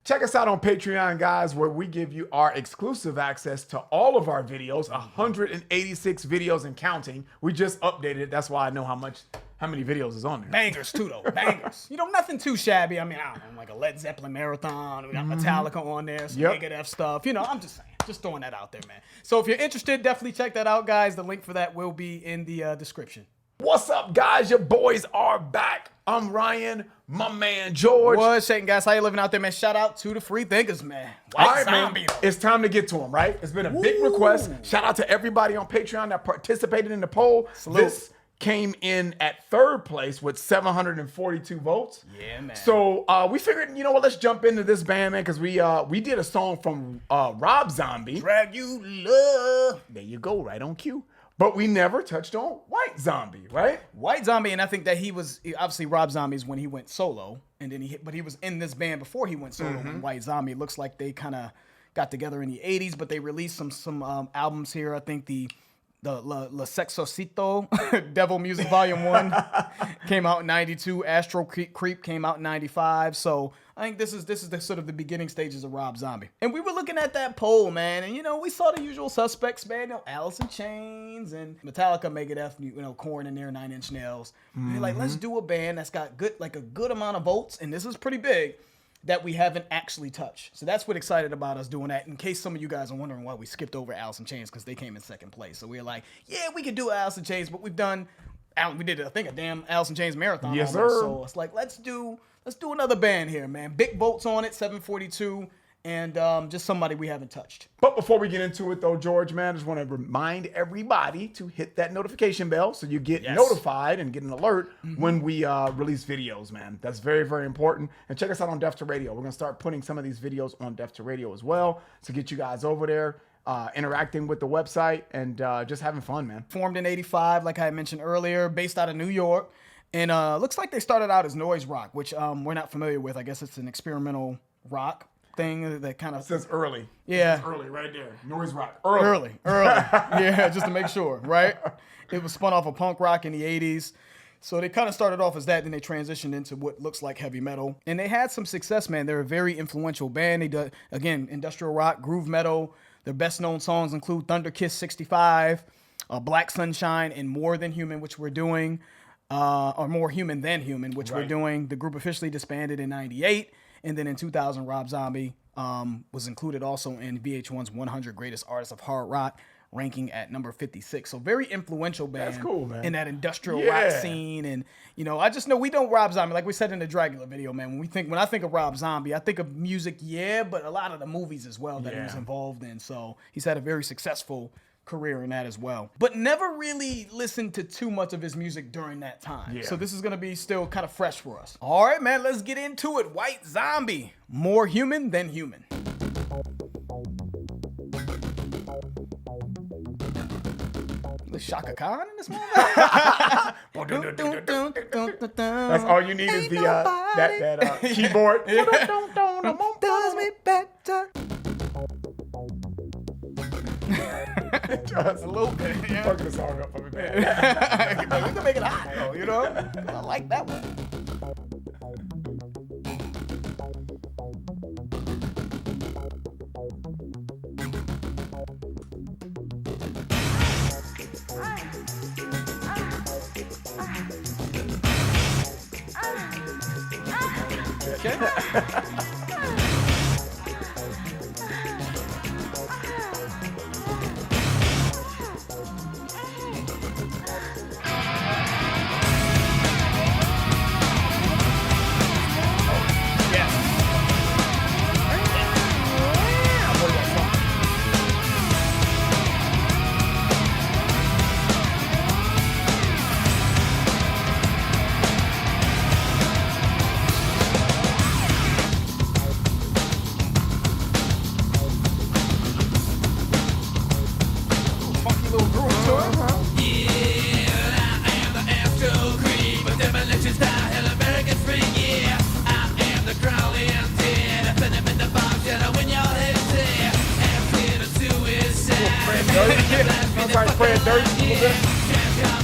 Check us out on Patreon, guys, where we give you our exclusive access to all of our videos, 186 videos and counting. We just updated it. That's why I know how many videos is on there. Bangers too, though. Bangers. You know, nothing too shabby. I mean, I don't know, like a Led Zeppelin marathon. We got Metallica on there, some Megadeth stuff. You know, I'm just saying. Just throwing that out there, man. So if you're interested, definitely check that out, guys. The link for that will be in the description. What's up, guys? Your boys are back. I'm Ryan, my man George. What's shaking, guys? How you living out there, man? Shout out to the free thinkers, man. White Zombie. Man. It's time to get to them, right? It's been a big request. Shout out to everybody on Patreon that participated in the poll. Salute. This came in at third place with 742 votes. Yeah, man. So we figured, you know what? Let's jump into this band, man, because we did a song from Rob Zombie. Drag You Love. There you go, right on cue. But we never touched on White Zombie, right? White Zombie, and I think that he was obviously Rob Zombie's when he went solo, and then but he was in this band before he went solo. When White Zombie, it looks like they kind of got together in the '80s, but they released some albums here. I think the La Sexorcito, Devil Music Volume 1 came out in '92. Astro Creep came out in '95. So I think this is the sort of the beginning stages of Rob Zombie. And we were looking at that poll, man, and you know, we saw the usual suspects, man. You know, Alice in Chains and Metallica, Megadeth, you know, Korn in there, Nine Inch Nails. And they're like, let's do a band that's got a good amount of votes, and this is pretty big, that we haven't actually touched. So that's what excited about us doing that. In case some of you guys are wondering why we skipped over Alice in Chains, because they came in second place. So we were like, yeah, we could do Alice in Chains, but we did, I think, a damn Alice in Chains marathon. Yes, almost. sir. So it's like, let's do another band here, man. Big votes on it, 742, and just somebody we haven't touched. But before we get into it, though, George, man, I just want to remind everybody to hit that notification bell so you get notified and get an alert when we release videos, man. That's very, very important. And check us out on Def to Radio. We're going to start putting some of these videos on Def to Radio as well to get you guys over there, interacting with the website and just having fun, man. Formed in '85, like I mentioned earlier, based out of New York. And looks like they started out as noise rock, which we're not familiar with. I guess it's an experimental rock thing that kind of says early. Yeah. It says early right there. Noise rock. Early. Yeah, just to make sure, right? It was spun off of punk rock in the 80s. So they kind of started off as that, then they transitioned into what looks like heavy metal. And they had some success, man. They're a very influential band. They do, again, industrial rock, groove metal. Their best known songs include Thunder Kiss 65, Black Sunshine, and More Than Human, which we're doing. Or More Human Than Human, which we're doing. The group officially disbanded in '98, and then in 2000, Rob Zombie was included also in VH1's 100 Greatest Artists of Hard Rock, ranking at number 56. So very influential band. That's cool, man. In that industrial rock scene, and you know, I just know we don't Rob Zombie, like we said in the Dracula video, man. When I think of Rob Zombie, I think of music, but a lot of the movies as well that he was involved in. So he's had a very successful career in that as well, but never really listened to too much of his music during that time. So this is gonna be still kind of fresh for us. All right, man, let's get into it. White Zombie, More Human Than Human. The Shaka Khan in this moment. That's all you need is the that keyboard. Does me better. Just A little bit, yeah. fucking the song up for me, man. We can make it hot, though, you know? I like that one. Okay.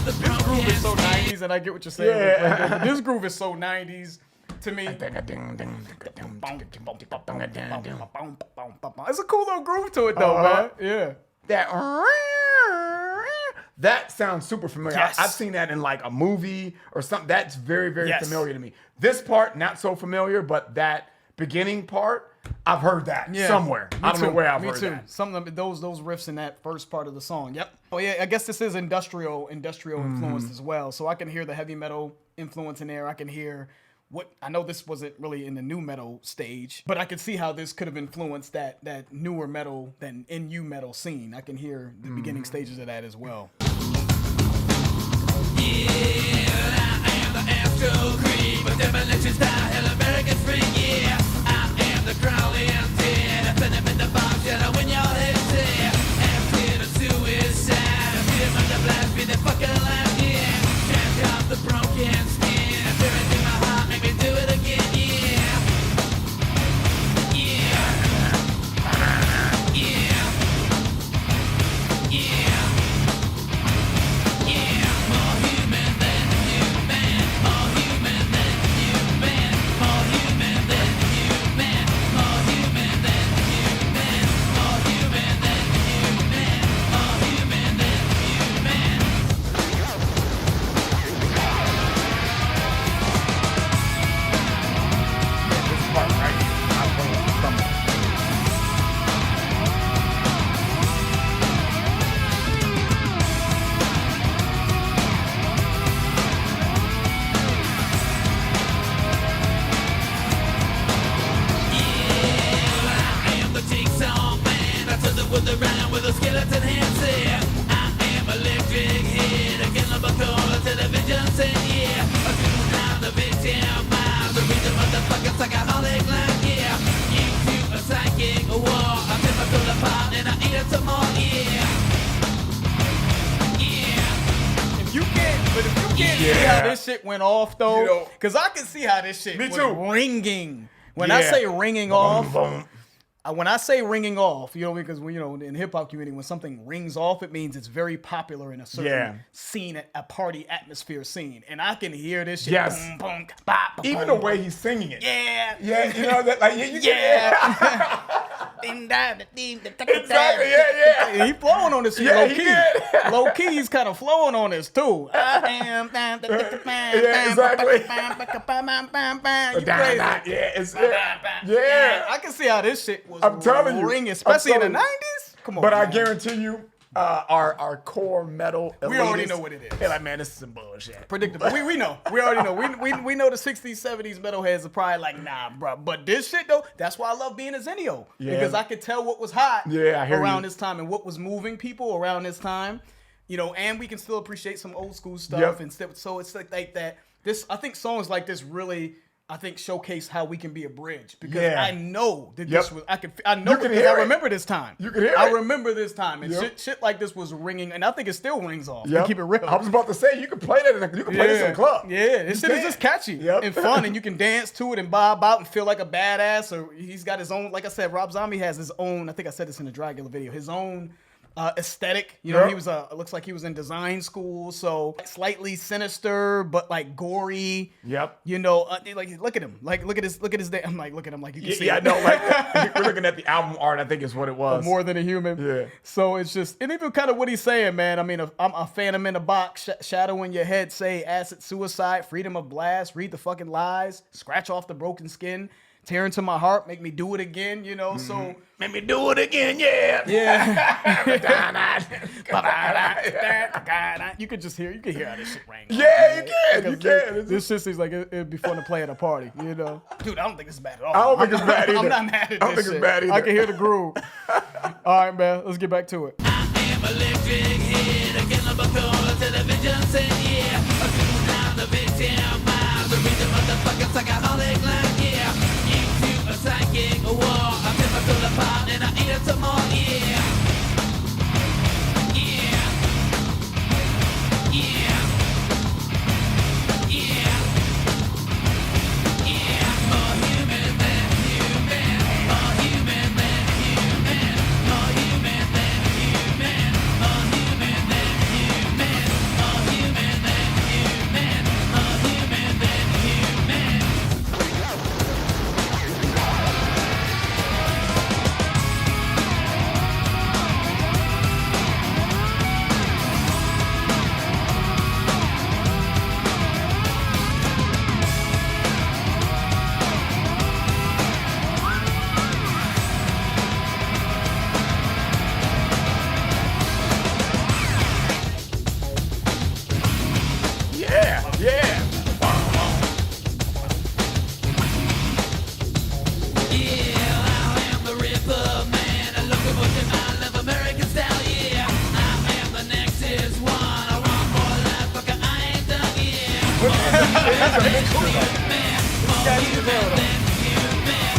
This groove is so 90s, and I get what you're saying. This groove is so 90s. to me. It's It's a cool little groove to it though, man. Yeah. That sounds super familiar. Yes. I've seen that in like a movie or something. That's very, very Yes. familiar to me. This part, not so familiar, but that beginning part, I've heard that somewhere. I don't know where I've heard that. Some of them, those riffs in that first part of the song. Yep. Oh yeah, I guess this is industrial influenced as well. So I can hear the heavy metal influence in there. I can hear I know this wasn't really in the new metal stage, but I could see how this could have influenced that newer metal, that NU metal scene. I can hear the beginning stages of that as well. See how this shit went off though, because I can see how this shit was ringing. When I say ringing off, when I say ringing off, because in the hip hop community, when something rings off, it means it's very popular in a certain scene, a party atmosphere scene, and I can hear this shit. Yes. Boom, boom, bop, Even the way he's singing it. Yeah. Yeah, that like you Exactly. Yeah. He flowing on this shit low key. Low key, he's kind of flowing on this too. Yeah, exactly. You crazy? Yeah. I can see how this shit was. I'm telling you. ringing, especially in the 90s. Come on. But man. I guarantee you, our core metal elitists, We already know what it is. They're like, man, this is some bullshit. Predictable. We know. We already know. We know the 60s, 70s metalheads are probably like, nah, bro. But this shit though, that's why I love being a Zenio. Yeah. Because I could tell what was hot I hear around you. this time and what was moving people around this time. And we can still appreciate some old school stuff Yep. and stuff. So it's like that. I think songs like this really, showcase how we can be a bridge, because I know that this was. I know because I remember this time. You can hear I it. remember this time, and shit like this was ringing, and I think it still rings off. Yep. To keep it real. I was about to say, you can play that you can play this in a club. Yeah, this shit is just catchy and fun, and you can dance to it and bob out and feel like a badass. Or he's got his own, like I said, Rob Zombie has his own. I think I said this in the Dragula video. His own aesthetic. He was looks like he was in design school, so slightly sinister but like gory. Yep. Like look at him. Like look at his I'm like, look at him like you can see. Yeah, I know. Like we're looking at the album art. I think is what it was. More than a human. Yeah. So it's just, and even kind of what he's saying, man. I mean, I'm a phantom in a box, shadow in your head, say acid, suicide, freedom of blast, read the fucking lies, scratch off the broken skin, tear into my heart, make me do it again, so. Make me do it again, yeah. You could hear how this shit rang. Yeah, you can. This shit seems like it'd be fun to play at a party, Dude, I don't think it's bad at all. I don't think it's bad either. I'm not mad at this I don't think shit. it's bad either. I can hear the groove. All right, man, let's get back to it. Electric head, a cannibal call, television said, yeah. A cool down the victim, miles, the rhythm of the fucking psychotic line, yeah. Into a psychic war, I'm never pull apart and I eat it some more, yeah. Yeah. Yeah. Yeah. Yeah. More human than human, more human than human, more human than human. More human than human, more human Catchy as hell, though.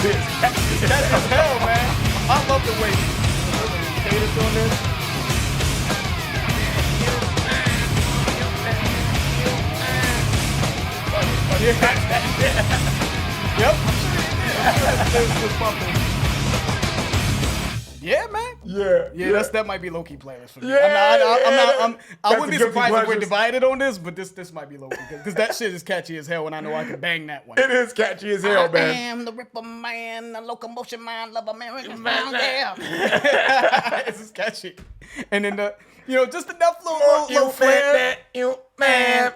That's as hell, man. I love the way Cadence on this. Yep. Yeah, man. Yeah. That might be low-key playlist for me. Yeah, I wouldn't be guilty surprised if we're pleasures. divided on this, but this might be low-key because that shit is catchy as hell, and I know I can bang that one. It is catchy as hell, man. am the Ripper Man, the locomotion man, love American man. Yeah, this is catchy. And then just enough little flair. You man.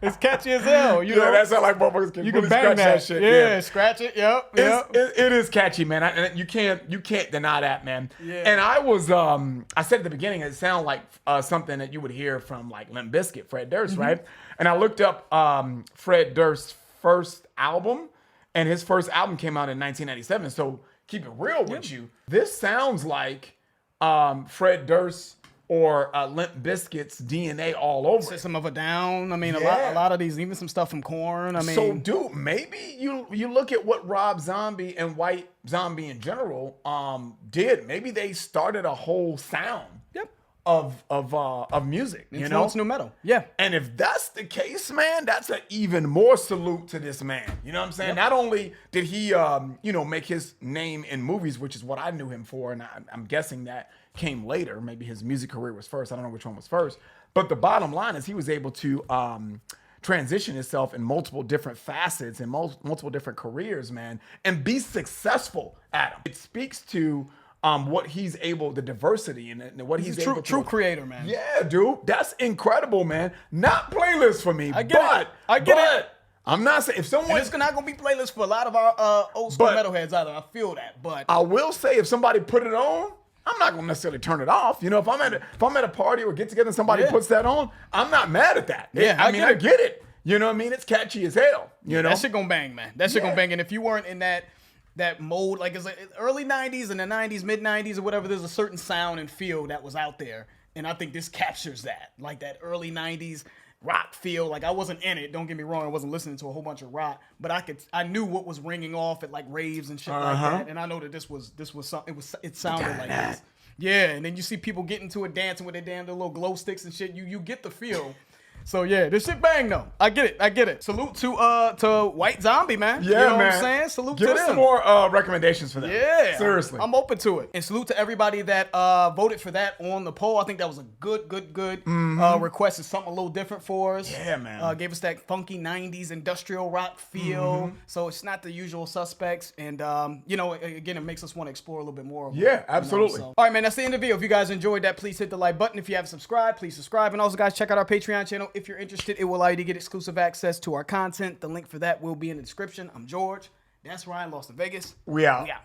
It's catchy as hell. You know, that sound like motherfuckers can you really can bang scratch that shit. Yeah, scratch it. Yep. It is catchy, man. And you can't deny that, man. Yeah. And I was I said at the beginning it sounded like something that you would hear from like Limp Bizkit, Fred Durst, right? And I looked up Fred Durst's first album, and his first album came out in 1997. So keep it real with you. This sounds like Fred Durst or Limp Bizkit's DNA all over it. System of a Down. I mean, Yeah. a lot of these, even some stuff from Korn. I mean, So, dude, maybe you look at what Rob Zombie and White Zombie in general did. Maybe they started a whole sound Yep. of music. You know, Influence new metal. Yeah. and if that's the case, man, that's an even more salute to this man. You know what I'm saying? Not only did he, make his name in movies, which is what I knew him for, and I'm guessing that came later. Maybe his music career was first. I don't know which one was first. But the bottom line is he was able to transition himself in multiple different facets and multiple different careers, man, and be successful at them. It speaks to what he's able, the diversity and what he's able to. True creator, man. Yeah, dude, that's incredible, man. Not playlist for me, I get it. I get it. I'm not saying if someone. And it's not gonna be playlists for a lot of our old school But- metalheads either. I feel that, but I will say if somebody put it on, I'm not gonna necessarily turn it off. You know, if I'm at a party or get together and somebody Yeah. puts that on, I'm not mad at that. Yeah, I I mean, get I it. get it. You know what I mean? It's catchy as hell. You know, that shit gonna bang, man. That shit Yeah. gonna bang. And if you weren't in that mode, like it's like early '90s and the '90s, mid '90s or whatever, there's a certain sound and feel that was out there, and I think this captures that, like that early '90s rock feel. Like I wasn't in it. Don't get me wrong. I wasn't listening to a whole bunch of rock, but I knew what was ringing off at like raves and shit like that, and I know that this was something. It sounded like this. Yeah, and then you see people getting to it, dancing with their little glow sticks and shit. You get the feel. So yeah, this shit bang though. I get it. Salute to White Zombie, man. yeah, you know man. what I'm saying? Salute Give to us them. some more recommendations for that. Yeah, seriously. I'm open to it. And salute to everybody that voted for that on the poll. I think that was a good request. It's something a little different for us. Yeah, man. Gave us that funky '90s industrial rock feel. So it's not the usual suspects. And again, it makes us want to explore a little bit more. Of Yeah, it, absolutely. So. All right, man. That's the end of the video. If you guys enjoyed that, please hit the like button. If you haven't subscribed, please subscribe. And also, guys, check out our Patreon channel if you're interested. It will allow you to get exclusive access to our content. The link for that will be in the description. I'm George. That's Ryan, Lost in Vegas. We out. We out.